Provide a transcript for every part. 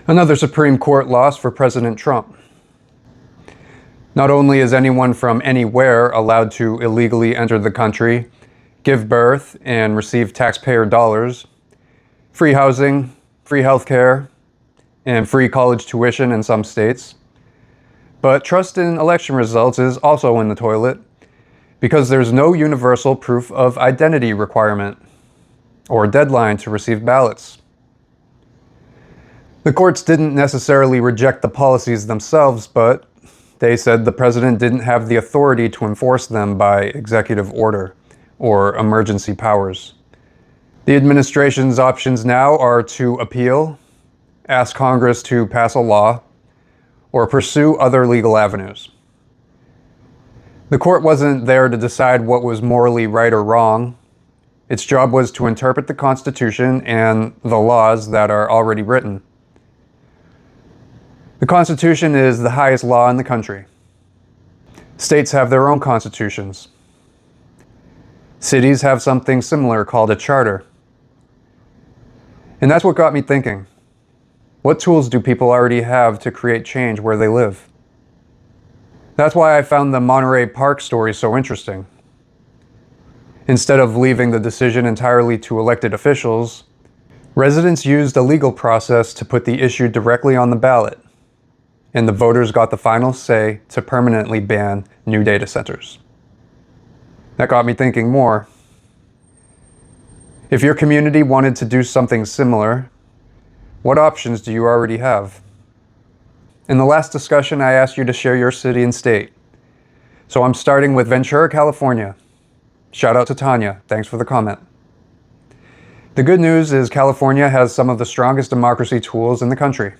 Another Supreme Court loss for President Trump. Not only is anyone from anywhere allowed to illegally enter the country, give birth, and receive taxpayer dollars, free housing, free healthcare, and free college tuition in some states, but trust in election results is also in the toilet because there's no universal proof of identity requirement or deadline to receive ballots. The courts didn't necessarily reject the policies themselves, but they said the president didn't have the authority to enforce them by executive order or emergency powers. The administration's options now are to appeal, ask Congress to pass a law, or pursue other legal avenues. The court wasn't there to decide what was morally right or wrong. Its job was to interpret the Constitution and the laws that are already written. The Constitution is the highest law in the country. States have their own constitutions. Cities have something similar called a charter. And that's what got me thinking. What tools do people already have to create change where they live? That's why I found the Monterey Park story so interesting. Instead of leaving the decision entirely to elected officials, residents used a legal process to put the issue directly on the ballot, and the voters got the final say to permanently ban new data centers. That got me thinking more. If your community wanted to do something similar, what options do you already have? In the last discussion, I asked you to share your city and state. So I'm starting with Ventura, California. Shout out to Tanya. Thanks for the comment. The good news is California has some of the strongest democracy tools in the country.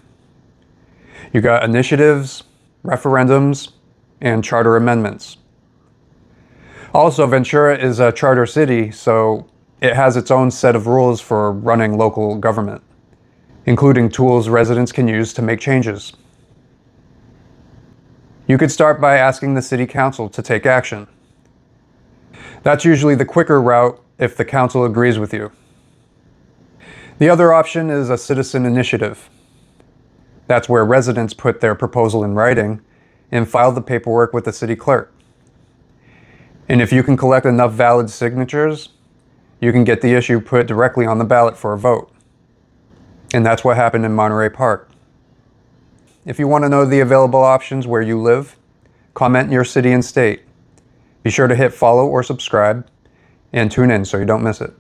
You got initiatives, referendums, and charter amendments. Also, Ventura is a charter city, so it has its own set of rules for running local government, including tools residents can use to make changes. You could start by asking the city council to take action. That's usually the quicker route if the council agrees with you. The other option is a citizen initiative. That's where residents put their proposal in writing and file the paperwork with the city clerk. And if you can collect enough valid signatures, you can get the issue put directly on the ballot for a vote. And that's what happened in Monterey Park. If you want to know the available options where you live, comment your city and state. Be sure to hit follow or subscribe, and tune in so you don't miss it.